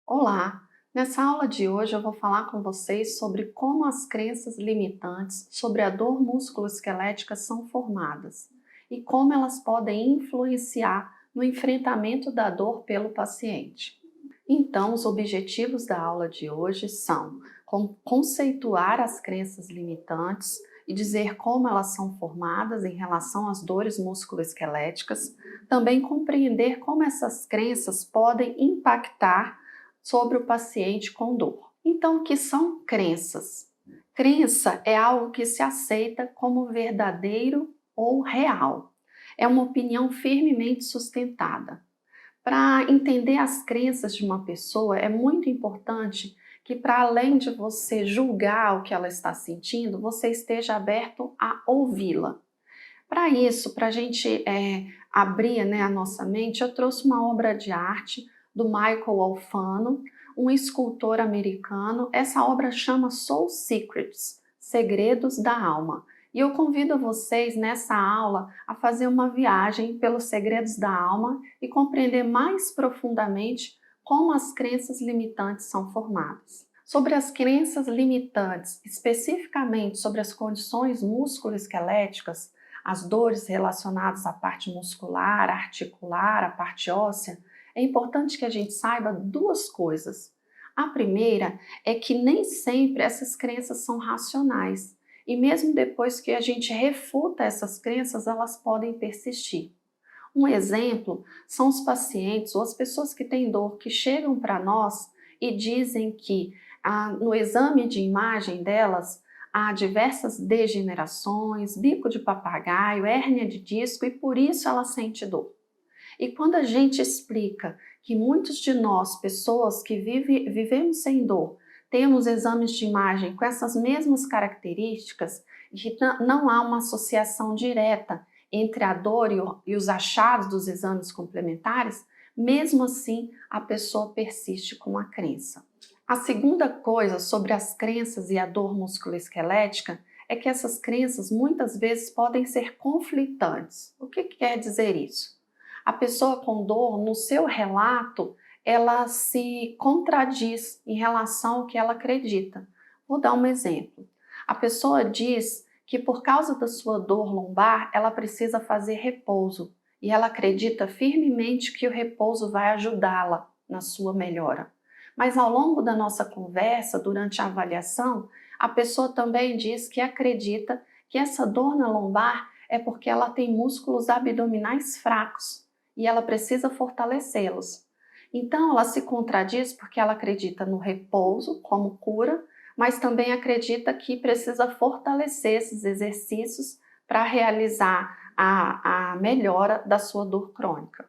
Olá! Nessa aula de hoje eu vou falar com vocês sobre como as crenças limitantes sobre a dor musculoesquelética são formadas e como elas podem influenciar no enfrentamento da dor pelo paciente. Então, os objetivos da aula de hoje são conceituar as crenças limitantes e dizer como elas são formadas em relação às dores musculoesqueléticas, também compreender como essas crenças podem impactar sobre o paciente com dor. Então, o que são crenças? Crença é algo que se aceita como verdadeiro ou real. É uma opinião firmemente sustentada. Para entender as crenças de uma pessoa, é muito importante que, para além de você julgar o que ela está sentindo, você esteja aberto a ouvi-la. Para isso, para a gente abrir, a nossa mente, eu trouxe uma obra de arte do Michael Alfano, um escultor americano. Essa obra chama Soul Secrets, Segredos da Alma. E eu convido vocês nessa aula a fazer uma viagem pelos segredos da alma e compreender mais profundamente como as crenças limitantes são formadas. Sobre as crenças limitantes, especificamente sobre as condições musculoesqueléticas, as dores relacionadas à parte muscular, articular, à parte óssea, é importante que a gente saiba duas coisas. A primeira é que nem sempre essas crenças são racionais e mesmo depois que a gente refuta essas crenças, elas podem persistir. Um exemplo são os pacientes ou as pessoas que têm dor que chegam para nós e dizem que no exame de imagem delas há diversas degenerações, bico de papagaio, hérnia de disco e por isso ela sente dor. E quando a gente explica que muitos de nós, pessoas que vivemos sem dor, temos exames de imagem com essas mesmas características, e que não há uma associação direta entre a dor e os achados dos exames complementares, mesmo assim a pessoa persiste com a crença. A segunda coisa sobre as crenças e a dor musculoesquelética é que essas crenças muitas vezes podem ser conflitantes. O que quer dizer isso? A pessoa com dor, no seu relato, ela se contradiz em relação ao que ela acredita. Vou dar um exemplo. A pessoa diz que por causa da sua dor lombar, ela precisa fazer repouso e ela acredita firmemente que o repouso vai ajudá-la na sua melhora. Mas ao longo da nossa conversa, durante a avaliação, a pessoa também diz que acredita que essa dor na lombar é porque ela tem músculos abdominais fracos e ela precisa fortalecê-los. Então ela se contradiz porque ela acredita no repouso como cura, mas também acredita que precisa fortalecer esses exercícios para realizar a melhora da sua dor crônica.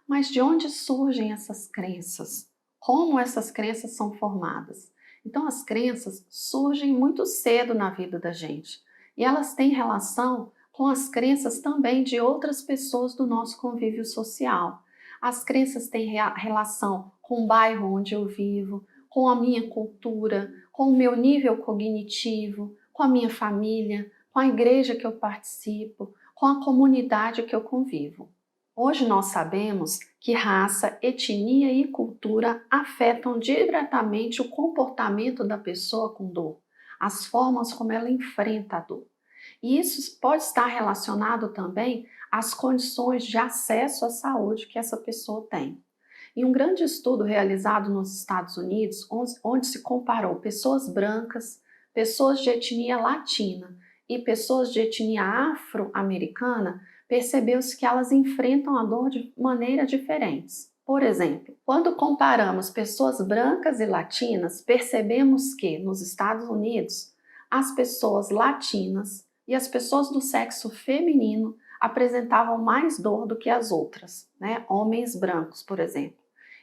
Mas de onde surgem essas crenças? Como essas crenças são formadas? Então as crenças surgem muito cedo na vida da gente e elas têm relação com as crenças também de outras pessoas do nosso convívio social. As crenças têm relação com o bairro onde eu vivo, com a minha cultura, com o meu nível cognitivo, com a minha família, com a igreja que eu participo, com a comunidade que eu convivo. Hoje nós sabemos que raça, etnia e cultura afetam diretamente o comportamento da pessoa com dor, as formas como ela enfrenta a dor. E isso pode estar relacionado também às condições de acesso à saúde que essa pessoa tem. Em um grande estudo realizado nos Estados Unidos, onde se comparou pessoas brancas, pessoas de etnia latina e pessoas de etnia afro-americana, percebeu-se que elas enfrentam a dor de maneira diferentes. Por exemplo, quando comparamos pessoas brancas e latinas, percebemos que nos Estados Unidos as pessoas latinas e as pessoas do sexo feminino apresentavam mais dor do que as outras, homens brancos, por exemplo.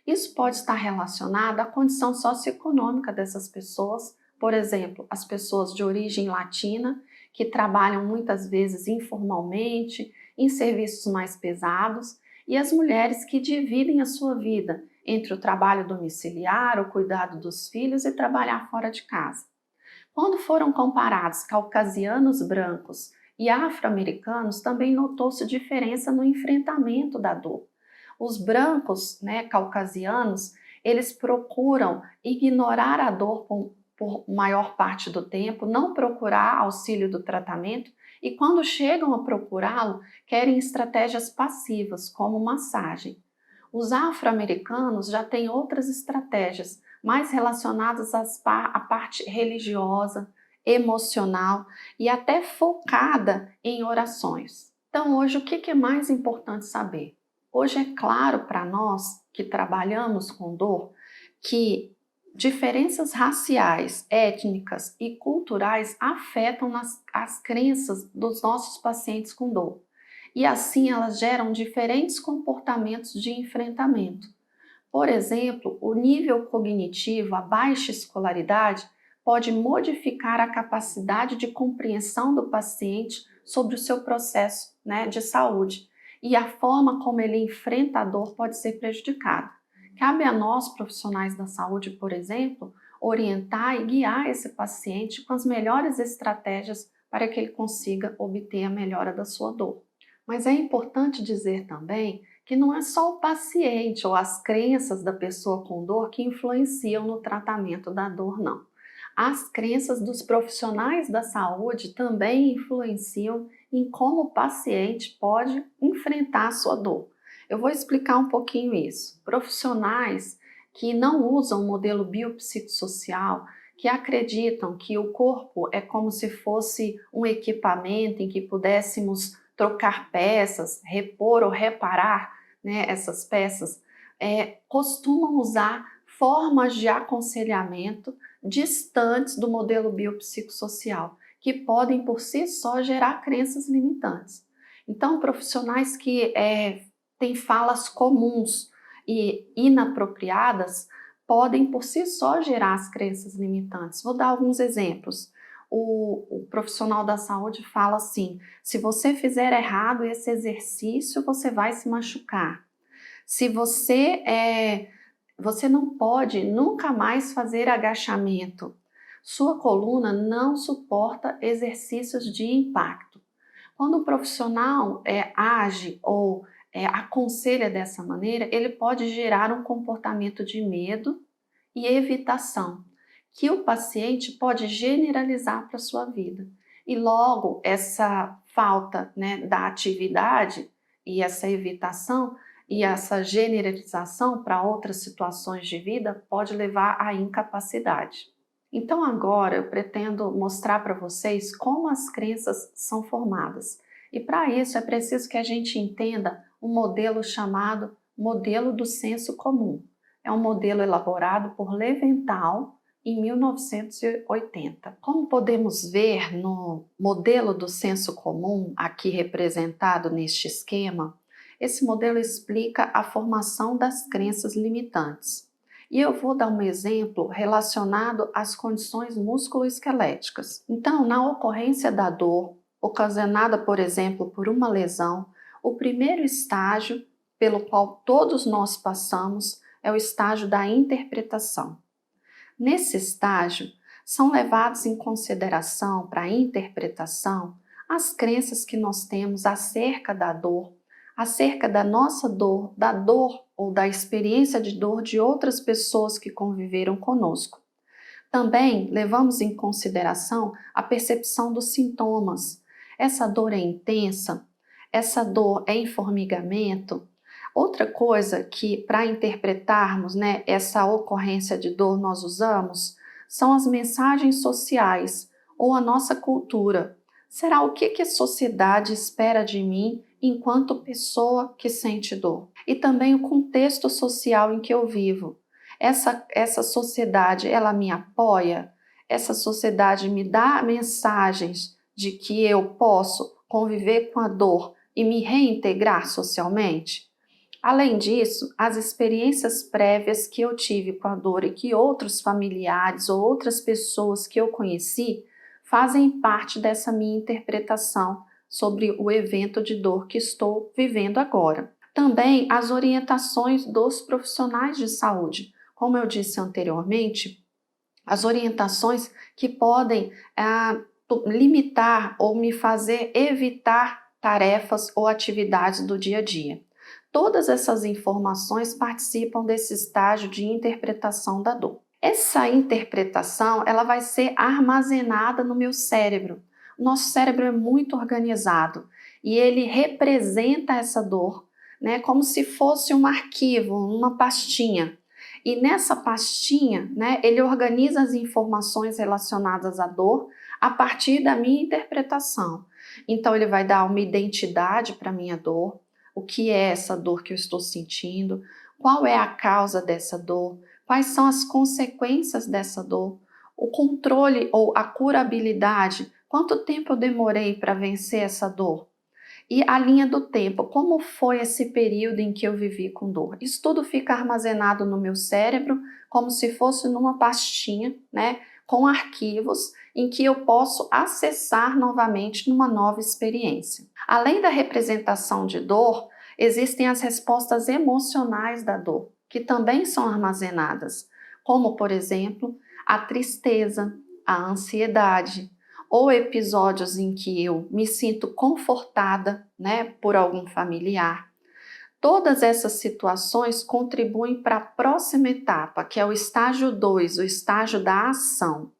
Isso pode estar relacionado à condição socioeconômica dessas pessoas, por exemplo, as pessoas de origem latina, que trabalham muitas vezes informalmente, em serviços mais pesados, e as mulheres que dividem a sua vida entre o trabalho domiciliar, o cuidado dos filhos e trabalhar fora de casa. Quando foram comparados caucasianos brancos e afro-americanos, também notou-se diferença no enfrentamento da dor. Os brancos, caucasianos, eles procuram ignorar a dor por maior parte do tempo, não procurar auxílio do tratamento e quando chegam a procurá-lo, querem estratégias passivas, como massagem. Os afro-americanos já têm outras estratégias, mais relacionadas à parte religiosa, emocional e até focada em orações. Então hoje o que é mais importante saber? Hoje é claro para nós que trabalhamos com dor que diferenças raciais, étnicas e culturais afetam as crenças dos nossos pacientes com dor. E assim elas geram diferentes comportamentos de enfrentamento. Por exemplo, o nível cognitivo, a baixa escolaridade, pode modificar a capacidade de compreensão do paciente sobre o seu processo, de saúde. E a forma como ele enfrenta a dor pode ser prejudicada. Cabe a nós, profissionais da saúde, por exemplo, orientar e guiar esse paciente com as melhores estratégias para que ele consiga obter a melhora da sua dor. Mas é importante dizer também que não é só o paciente ou as crenças da pessoa com dor que influenciam no tratamento da dor, não. As crenças dos profissionais da saúde também influenciam em como o paciente pode enfrentar a sua dor. Eu vou explicar um pouquinho isso. Profissionais que não usam o modelo biopsicossocial, que acreditam que o corpo é como se fosse um equipamento em que pudéssemos trocar peças, repor ou reparar, essas peças, costumam usar formas de aconselhamento distantes do modelo biopsicossocial, que podem por si só gerar crenças limitantes. Então, profissionais que têm falas comuns e inapropriadas podem por si só gerar as crenças limitantes. Vou dar alguns exemplos. O profissional da saúde fala assim: se você fizer errado esse exercício, você vai se machucar. Se você não pode nunca mais fazer agachamento. Sua coluna não suporta exercícios de impacto. Quando o profissional age ou aconselha dessa maneira, ele pode gerar um comportamento de medo e evitação, que o paciente pode generalizar para a sua vida. E logo, essa falta da atividade e essa evitação e essa generalização para outras situações de vida pode levar à incapacidade. Então agora eu pretendo mostrar para vocês como as crenças são formadas. E para isso é preciso que a gente entenda um modelo chamado modelo do senso comum. É um modelo elaborado por Leventhal em 1980. Como podemos ver no modelo do senso comum, aqui representado neste esquema, esse modelo explica a formação das crenças limitantes. E eu vou dar um exemplo relacionado às condições musculoesqueléticas. Então, na ocorrência da dor, ocasionada, por exemplo, por uma lesão, o primeiro estágio pelo qual todos nós passamos é o estágio da interpretação. Nesse estágio, são levados em consideração para a interpretação as crenças que nós temos acerca da dor, acerca da nossa dor, da dor ou da experiência de dor de outras pessoas que conviveram conosco. Também levamos em consideração a percepção dos sintomas. Essa dor é intensa? Essa dor é em formigamento? Outra coisa que, para interpretarmos essa ocorrência de dor, nós usamos são as mensagens sociais ou a nossa cultura. Será o que a sociedade espera de mim enquanto pessoa que sente dor? E também o contexto social em que eu vivo. Essa sociedade, ela me apoia? Essa sociedade me dá mensagens de que eu posso conviver com a dor e me reintegrar socialmente? Além disso, as experiências prévias que eu tive com a dor e que outros familiares ou outras pessoas que eu conheci fazem parte dessa minha interpretação sobre o evento de dor que estou vivendo agora. Também as orientações dos profissionais de saúde. Como eu disse anteriormente, as orientações que podem limitar ou me fazer evitar tarefas ou atividades do dia a dia. Todas essas informações participam desse estágio de interpretação da dor. Essa interpretação, ela vai ser armazenada no meu cérebro. O nosso cérebro é muito organizado e ele representa essa dor, né, como se fosse um arquivo, uma pastinha. E nessa pastinha, né, ele organiza as informações relacionadas à dor a partir da minha interpretação. Então ele vai dar uma identidade para a minha dor, o que é essa dor que eu estou sentindo, qual é a causa dessa dor, quais são as consequências dessa dor, o controle ou a curabilidade, quanto tempo eu demorei para vencer essa dor? E a linha do tempo, como foi esse período em que eu vivi com dor? Isso tudo fica armazenado no meu cérebro como se fosse numa pastinha, né, com arquivos em que eu posso acessar novamente numa nova experiência. Além da representação de dor, existem as respostas emocionais da dor, que também são armazenadas, como, por exemplo, a tristeza, a ansiedade, ou episódios em que eu me sinto confortada, né, por algum familiar. Todas essas situações contribuem para a próxima etapa, que é o estágio 2, o estágio da ação.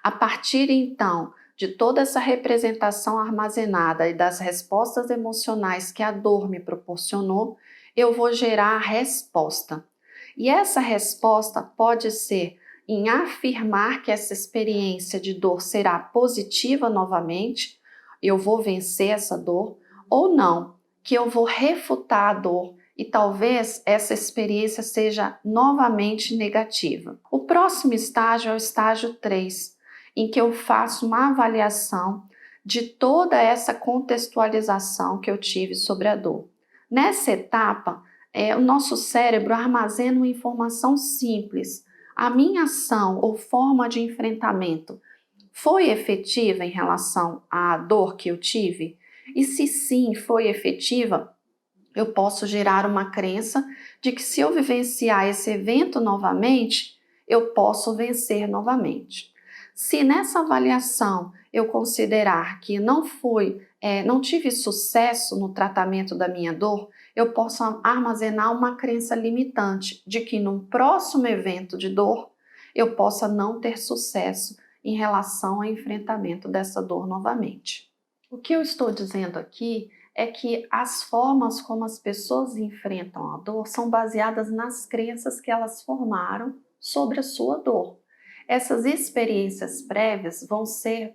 A partir então de toda essa representação armazenada e das respostas emocionais que a dor me proporcionou, eu vou gerar a resposta. E essa resposta pode ser em afirmar que essa experiência de dor será positiva novamente, eu vou vencer essa dor, ou não, que eu vou refutar a dor e talvez essa experiência seja novamente negativa. O próximo estágio é o estágio 3, em que eu faço uma avaliação de toda essa contextualização que eu tive sobre a dor. Nessa etapa, o nosso cérebro armazena uma informação simples. A minha ação ou forma de enfrentamento foi efetiva em relação à dor que eu tive? E se sim, foi efetiva, eu posso gerar uma crença de que se eu vivenciar esse evento novamente, eu posso vencer novamente. Se nessa avaliação eu considerar que não tive sucesso no tratamento da minha dor, eu posso armazenar uma crença limitante de que num próximo evento de dor eu possa não ter sucesso em relação ao enfrentamento dessa dor novamente. O que eu estou dizendo aqui é que as formas como as pessoas enfrentam a dor são baseadas nas crenças que elas formaram sobre a sua dor. Essas experiências prévias vão ser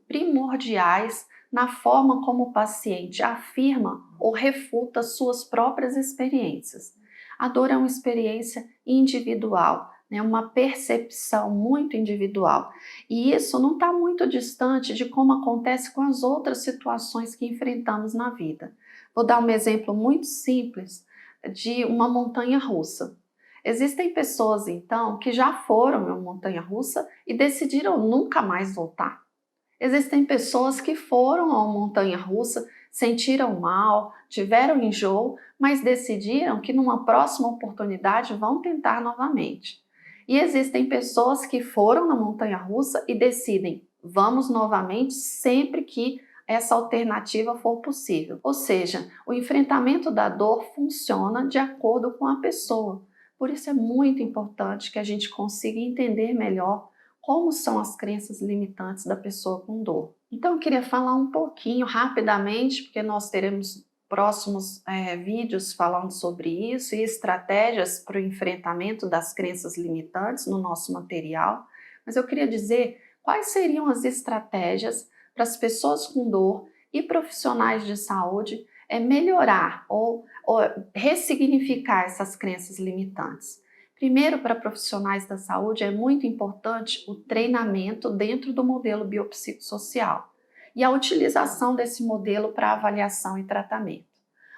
primordiais na forma como o paciente afirma ou refuta suas próprias experiências. A dor é uma experiência individual, né, uma percepção muito individual. E isso não está muito distante de como acontece com as outras situações que enfrentamos na vida. Vou dar um exemplo muito simples de uma montanha-russa. Existem pessoas, então, que já foram em uma montanha-russa e decidiram nunca mais voltar. Existem pessoas que foram a uma montanha-russa, sentiram mal, tiveram enjoo, mas decidiram que numa próxima oportunidade vão tentar novamente. E existem pessoas que foram na montanha-russa e decidem, vamos novamente sempre que essa alternativa for possível. Ou seja, o enfrentamento da dor funciona de acordo com a pessoa. Por isso é muito importante que a gente consiga entender melhor como são as crenças limitantes da pessoa com dor. Então eu queria falar um pouquinho rapidamente, porque nós teremos próximos vídeos falando sobre isso e estratégias para o enfrentamento das crenças limitantes no nosso material, mas eu queria dizer quais seriam as estratégias para as pessoas com dor e profissionais de saúde melhorar ou ressignificar essas crenças limitantes. Primeiro, para profissionais da saúde é muito importante o treinamento dentro do modelo biopsicossocial e a utilização desse modelo para avaliação e tratamento.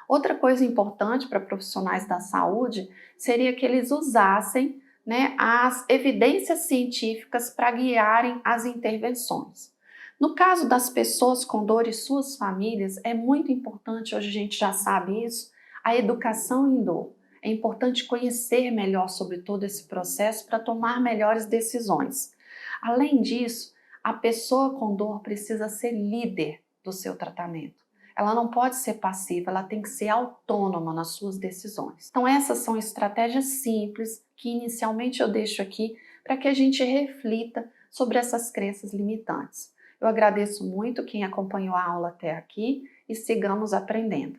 Outra coisa importante para profissionais da saúde seria que eles usassem, né, as evidências científicas para guiarem as intervenções. No caso das pessoas com dor e suas famílias, é muito importante, hoje a gente já sabe isso, a educação em dor. É importante conhecer melhor sobre todo esse processo para tomar melhores decisões. Além disso, a pessoa com dor precisa ser líder do seu tratamento. Ela não pode ser passiva, ela tem que ser autônoma nas suas decisões. Então essas são estratégias simples que inicialmente eu deixo aqui para que a gente reflita sobre essas crenças limitantes. Eu agradeço muito quem acompanhou a aula até aqui e sigamos aprendendo.